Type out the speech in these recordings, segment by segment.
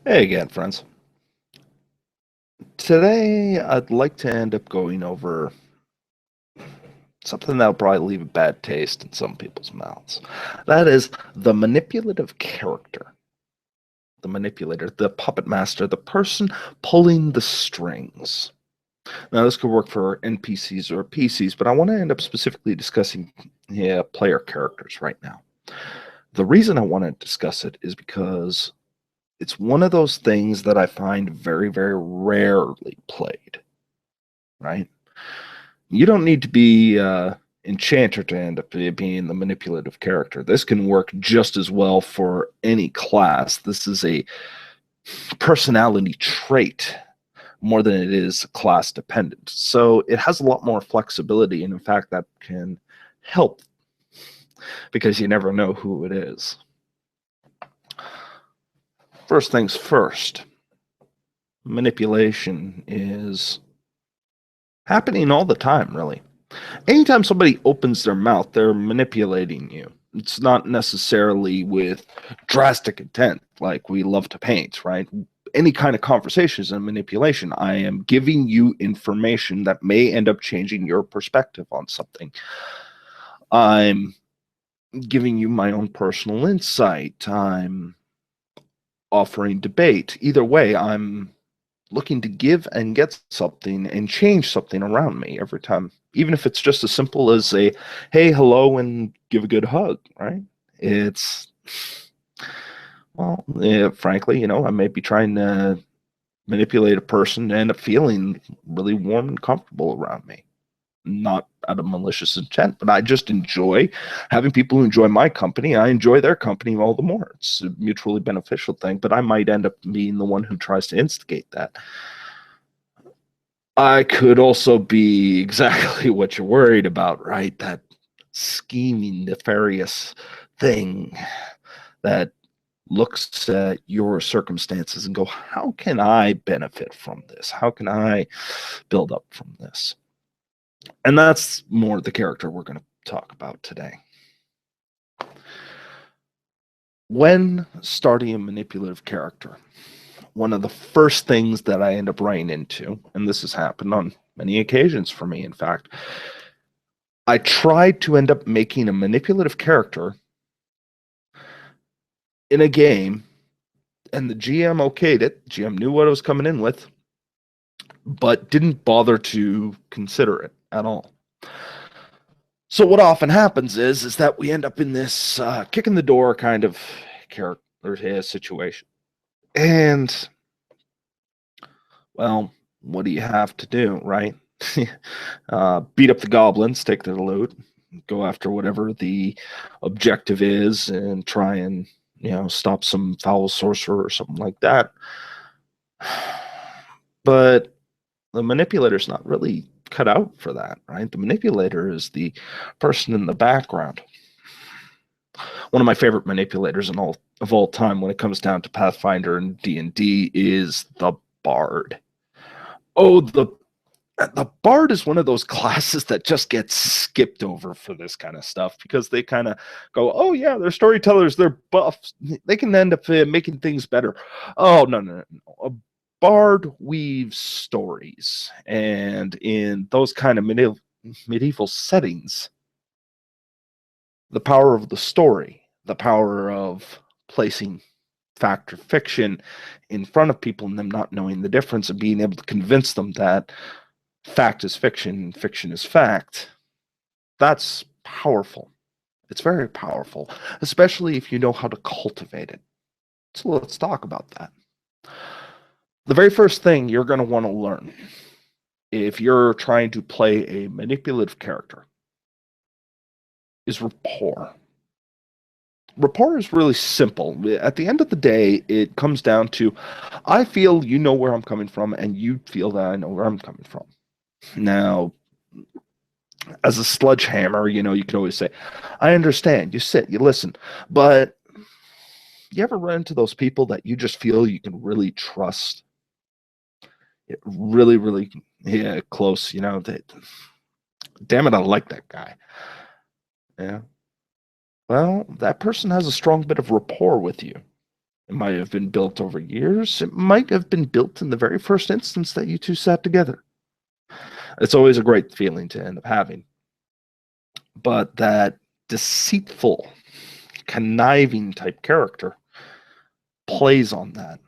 Hey again, friends. Today, I'd like to end up going over something that'll probably leave a bad taste in some people's mouths. That is the manipulative character, the manipulator, the puppet master, the person pulling the strings. Now, this could work for NPCs or PCs, but I want to end up specifically discussing player characters right now. The reason I want to discuss it is because it's one of those things that I find very, very rarely played, right? You don't need to be enchanter to end up being the manipulative character. This can work just as well for any class. This is a personality trait more than it is class dependent. So it has a lot more flexibility, and in fact, that can help because you never know who it is. First things first, manipulation is happening all the time, really. Anytime somebody opens their mouth, they're manipulating you. It's not necessarily with drastic intent like we love to paint, right? Any kind of conversation is a manipulation. I am giving you information that may end up changing your perspective on something. I'm giving you my own personal insight. I'm offering debate. Either way, I'm looking to give and get something and change something around me every time, even if it's just as simple as a hey, hello, and give a good hug, right? It's, well, yeah, frankly, I may be trying to manipulate a person to end up feeling really warm and comfortable around me. Not out of malicious intent, but I just enjoy having people who enjoy my company. I enjoy their company all the more. It's a mutually beneficial thing, but I might end up being the one who tries to instigate that. I could also be exactly what you're worried about, right? That scheming, nefarious thing that looks at your circumstances and go, how can I benefit from this? How can I build up from this? And that's more the character we're going to talk about today. When starting a manipulative character, one of the first things that I end up running into, and this has happened on many occasions for me, in fact, I tried to end up making a manipulative character in a game, and the GM okayed it. GM knew what I was coming in with, but didn't bother to consider it at all. So what often happens is that we end up in this kick in the door kind of character situation, and well, what do you have to do, right? Beat up the goblins, take their loot, go after whatever the objective is, and try and stop some foul sorcerer or something like that. But the manipulator's not really cut out for that, right? The manipulator is the person in the background. One of my favorite manipulators in all of all time, when it comes down to Pathfinder and D&D, is the Bard. Oh, the Bard is one of those classes that just gets skipped over for this kind of stuff because they kind of go, oh yeah, they're storytellers, they're buffs, they can end up making things better. Oh no, no, no. A Bard weaves stories, and in those kind of medieval settings, the power of the story, the power of placing fact or fiction in front of people and them not knowing the difference and being able to convince them that fact is fiction, fiction is fact. That's powerful. It's very powerful, especially if you know how to cultivate it. So let's talk about that. The very first thing you're going to want to learn if you're trying to play a manipulative character is rapport. Rapport is really simple. At the end of the day, it comes down to I feel you know where I'm coming from, and you feel that I know where I'm coming from. Now, as a sledgehammer, you could always say, I understand, you sit, you listen. But you ever run into those people that you just feel you can really trust? Really, really, yeah, close, damn it, I like that guy. Yeah. Well, that person has a strong bit of rapport with you. It might have been built over years. It might have been built in the very first instance that you two sat together. It's always a great feeling to end up having. But that deceitful, conniving type character plays on that.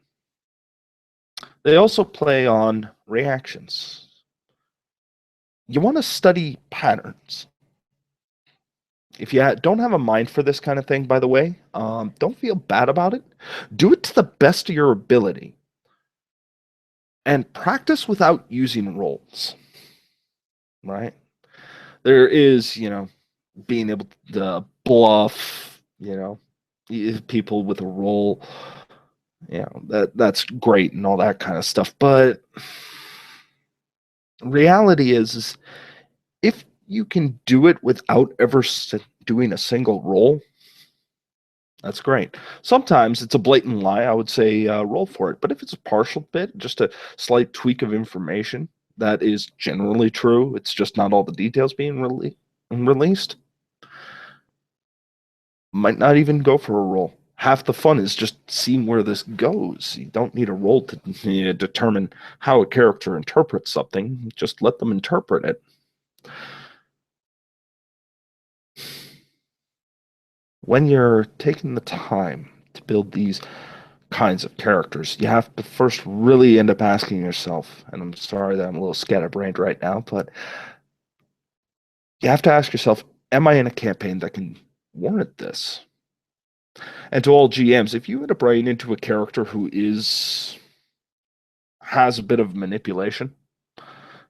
They also play on reactions. You want to study patterns. If you don't have a mind for this kind of thing, by the way, don't feel bad about it. Do it to the best of your ability and practice without using roles, right? There is, being able to bluff, people with a role, that's great and all that kind of stuff. But reality is if you can do it without ever doing a single role, that's great. Sometimes it's a blatant lie. I would say roll for it. But if it's a partial bit, just a slight tweak of information that is generally true, it's just not all the details being released, might not even go for a roll. Half the fun is just seeing where this goes. You don't need a roll to determine how a character interprets something. Just let them interpret it. When you're taking the time to build these kinds of characters, you have to first really end up asking yourself, and I'm sorry that I'm a little scatterbrained right now, but you have to ask yourself, am I in a campaign that can warrant this? And to all GMs, if you end up writing into a character who has a bit of manipulation,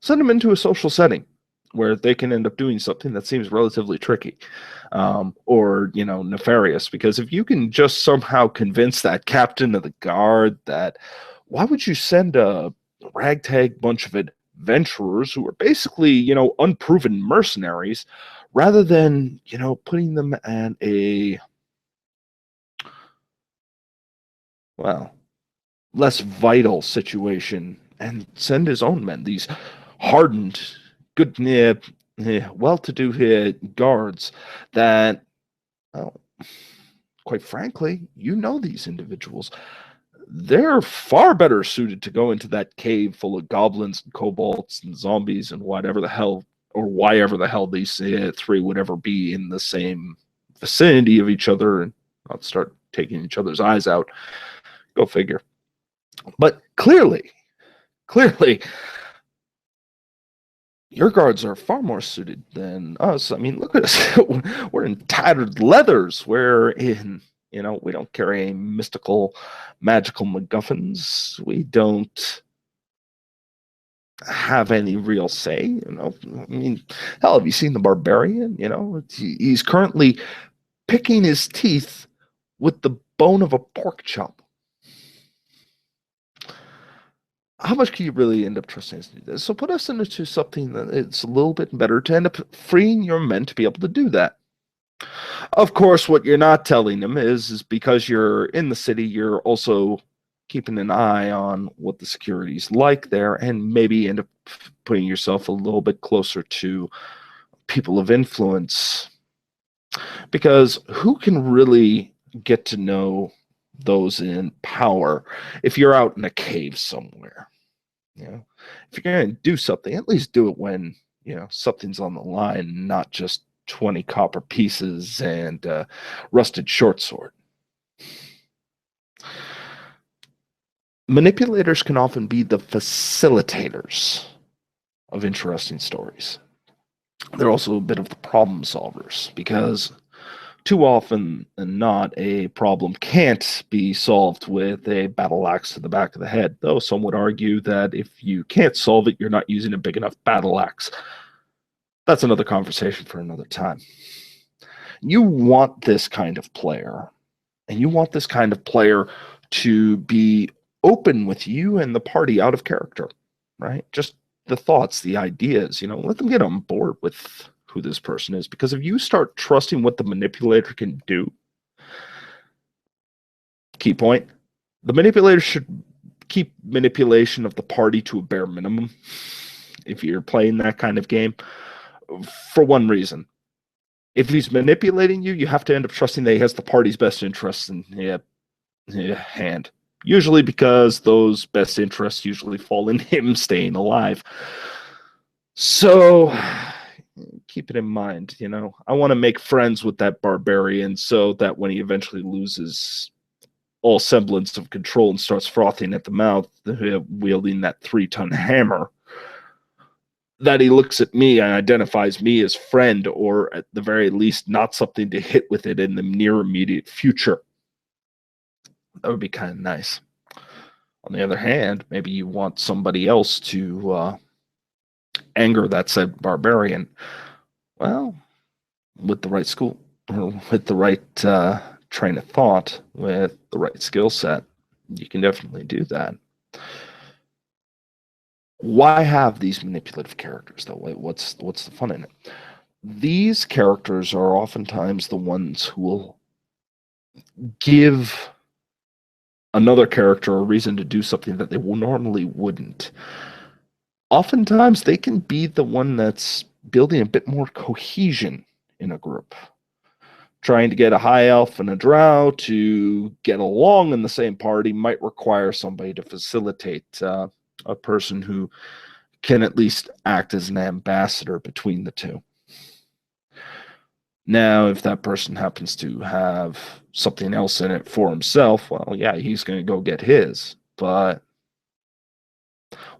send them into a social setting where they can end up doing something that seems relatively tricky, or nefarious. Because if you can just somehow convince that captain of the guard that, why would you send a ragtag bunch of adventurers who are basically unproven mercenaries, rather than putting them at a, well, less vital situation, and send his own men, these hardened, good, well-to-do guards that, well, quite frankly, these individuals. They're far better suited to go into that cave full of goblins and kobolds and zombies and whatever the hell, or why ever the hell these three would ever be in the same vicinity of each other and not start taking each other's eyes out. Go figure. But clearly, your guards are far more suited than us. I mean, look at us. We're in tattered leathers. We're in, we don't carry mystical, magical MacGuffins. We don't have any real say. I mean, hell, have you seen the Barbarian? He's currently picking his teeth with the bone of a pork chop. How much can you really end up trusting us to do this? So put us into something that it's a little bit better to end up freeing your men to be able to do that. Of course, what you're not telling them is because you're in the city, you're also keeping an eye on what the security's like there, and maybe end up putting yourself a little bit closer to people of influence. Because who can really get to know those in power if you're out in a cave somewhere? If you're going to do something, at least do it when something's on the line, not just 20 copper pieces and rusted short sword. Manipulators can often be the facilitators of interesting stories. They're also a bit of the problem solvers, because too often than not, a problem can't be solved with a battle axe to the back of the head. Though some would argue that if you can't solve it, you're not using a big enough battle axe. That's another conversation for another time. You want this kind of player, and you want this kind of player to be open with you and the party out of character, right? Just the thoughts, the ideas, let them get on board with who this person is. Because if you start trusting what the manipulator can do, key point, the manipulator should keep manipulation of the party to a bare minimum if you're playing that kind of game, for one reason. If he's manipulating you, you have to end up trusting that he has the party's best interests, and hand. Usually because those best interests usually fall in him staying alive. So keep it in mind, I want to make friends with that barbarian so that when he eventually loses all semblance of control and starts frothing at the mouth, wielding that 3-ton hammer, that he looks at me and identifies me as friend, or at the very least, not something to hit with it in the near immediate future. That would be kind of nice. On the other hand, maybe you want somebody else to anger that said barbarian. Well, with the right school, or with the right train of thought, with the right skill set, you can definitely do that. Why have these manipulative characters though? What's the fun in it? These characters are oftentimes the ones who will give another character a reason to do something that they normally wouldn't. Oftentimes, they can be the one that's building a bit more cohesion in a group. Trying to get a high elf and a drow to get along in the same party might require somebody to facilitate a person who can at least act as an ambassador between the two. Now, if that person happens to have something else in it for himself, well, yeah, he's going to go get his. But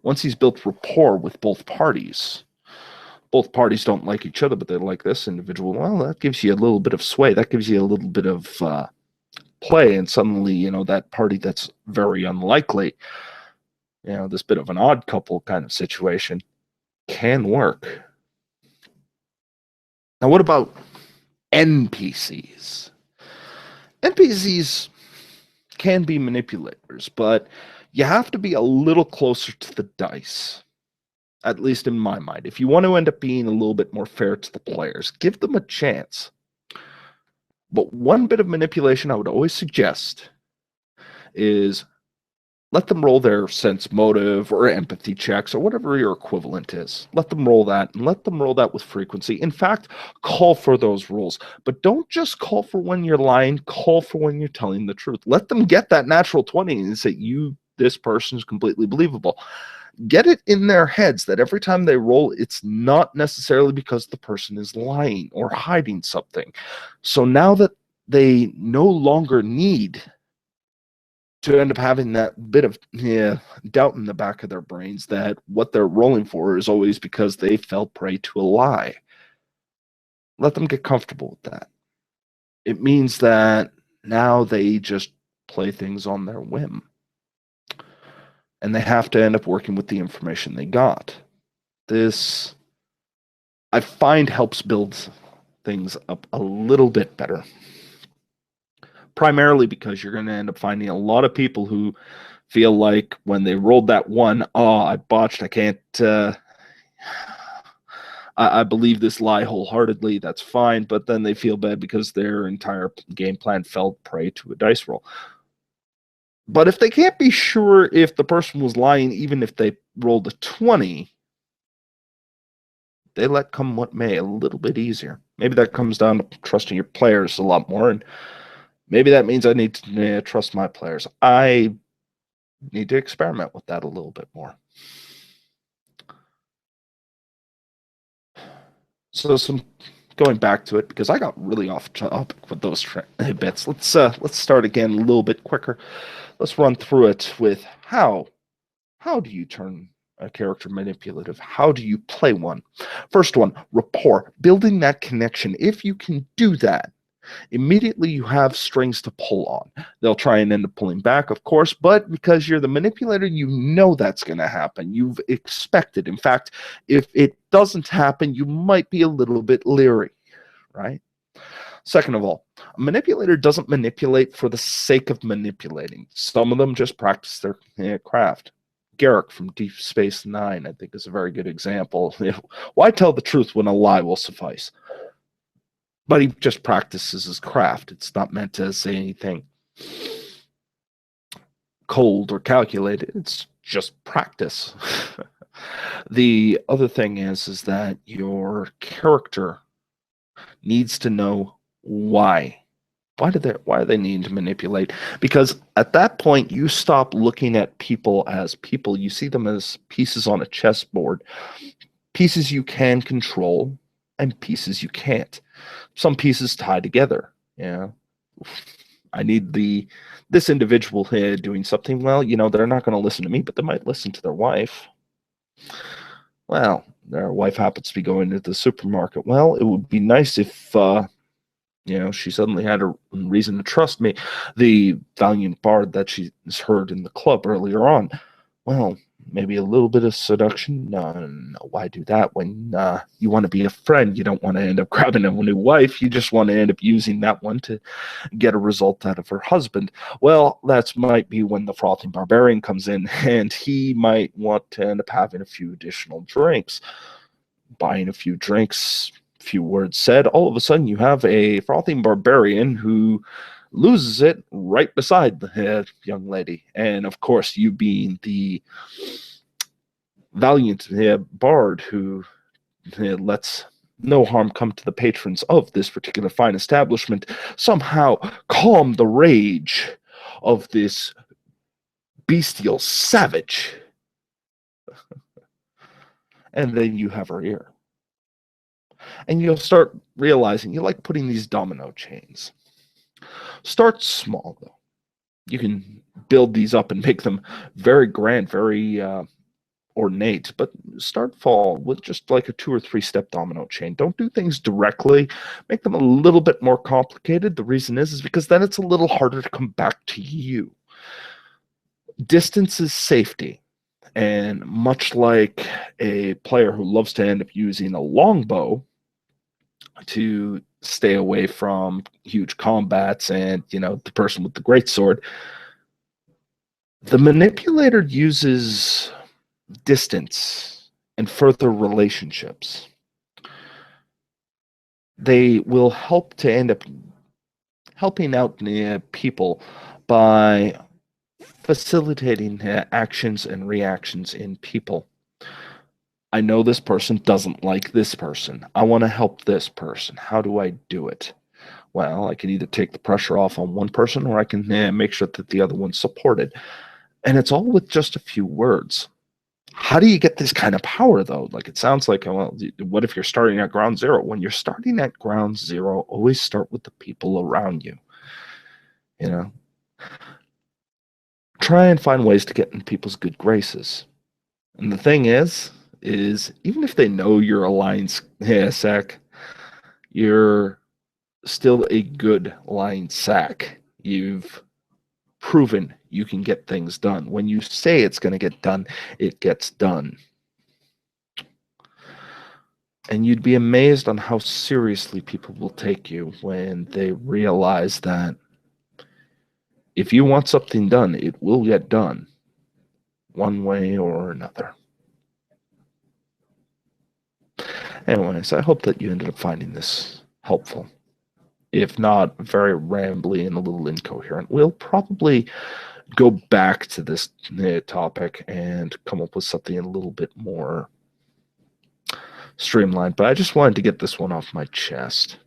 once he's built rapport with both parties don't like each other, but they like this individual, well, that gives you a little bit of sway. That gives you a little bit of play. And suddenly, that party that's very unlikely, this bit of an odd couple kind of situation can work. Now, what about NPCs? NPCs can be manipulators, but you have to be a little closer to the dice, at least in my mind. If you want to end up being a little bit more fair to the players, give them a chance. But one bit of manipulation I would always suggest is let them roll their sense motive or empathy checks or whatever your equivalent is. Let them roll that, and let them roll that with frequency. In fact, call for those rolls. But don't just call for when you're lying, call for when you're telling the truth. Let them get that natural 20 and say, this person is completely believable. Get it in their heads that every time they roll, it's not necessarily because the person is lying or hiding something. So now that they no longer need to end up having that bit of doubt in the back of their brains that what they're rolling for is always because they fell prey to a lie. Let them get comfortable with that. It means that now they just play things on their whim. And they have to end up working with the information they got. This, I find, helps build things up a little bit better. Primarily because you're going to end up finding a lot of people who feel like when they rolled that one, I botched, I can't, I believe this lie wholeheartedly, that's fine, but then they feel bad because their entire game plan fell prey to a dice roll. But if they can't be sure if the person was lying, even if they rolled a 20, they let come what may a little bit easier. Maybe that comes down to trusting your players a lot more, and maybe that means I need to trust my players. I need to experiment with that a little bit more. So going back to it, because I got really off topic with those bits. Let's start again a little bit quicker. Let's run through it with how do you turn a character manipulative? How do you play one? First one, rapport, building that connection. If you can do that, immediately you have strings to pull on. They'll try and end up pulling back, of course, but because you're the manipulator, you know that's going to happen. You've expected. In fact, if it doesn't happen, you might be a little bit leery, right? Second of all, a manipulator doesn't manipulate for the sake of manipulating. Some of them just practice their craft. Garrick from Deep Space Nine, I think, is a very good example. Why tell the truth when a lie will suffice? But he just practices his craft. It's not meant to say anything cold or calculated. It's just practice. The other thing is that your character needs to know why Why do they need to manipulate? Because at that point you stop looking at people as people. You see them as pieces on a chessboard. Pieces you can control and pieces you can't. Some pieces tie together. Yeah. I need this individual here doing something. Well, they're not going to listen to me, but they might listen to their wife. Well, their wife happens to be going to the supermarket. Well, it would be nice if she suddenly had a reason to trust me. The valiant bard that she's heard in the club earlier on. Well, maybe a little bit of seduction. No, no, no. Why do that when you want to be a friend? You don't want to end up grabbing a new wife. You just want to end up using that one to get a result out of her husband. Well, that might be when the frothing barbarian comes in, and he might want to end up having a few additional drinks, buying a few drinks, few words said. All of a sudden, you have a frothing barbarian who loses it right beside the young lady. And of course, you being the valiant bard who lets no harm come to the patrons of this particular fine establishment, somehow calm the rage of this bestial savage. And then you have her ear. And you'll start realizing you like putting these domino chains. Start small, though. You can build these up and make them very grand, very ornate, but start fall with just like a 2 or 3 step domino chain. Don't do things directly. Make them a little bit more complicated. The reason is because then it's a little harder to come back to you. Distance is safety. And much like a player who loves to end up using a longbow to stay away from huge combats and, the person with the greatsword, the manipulator uses distance and further relationships. They will help to end up helping out people by facilitating actions and reactions in people. I know this person doesn't like this person. I want to help this person. How do I do it? Well, I can either take the pressure off on one person or I can make sure that the other one's supported. And it's all with just a few words. How do you get this kind of power, though? Like, it sounds like, well, what if you're starting at ground zero? When you're starting at ground zero, always start with the people around you. Try and find ways to get in people's good graces. And the thing is even if they know you're a lying sack, you're still a good lying sack. You've proven you can get things done. When you say it's going to get done, it gets done. And you'd be amazed on how seriously people will take you when they realize that if you want something done, it will get done one way or another. Anyways, I hope that you ended up finding this helpful. If not, very rambly and a little incoherent. We'll probably go back to this topic and come up with something a little bit more streamlined, but I just wanted to get this one off my chest.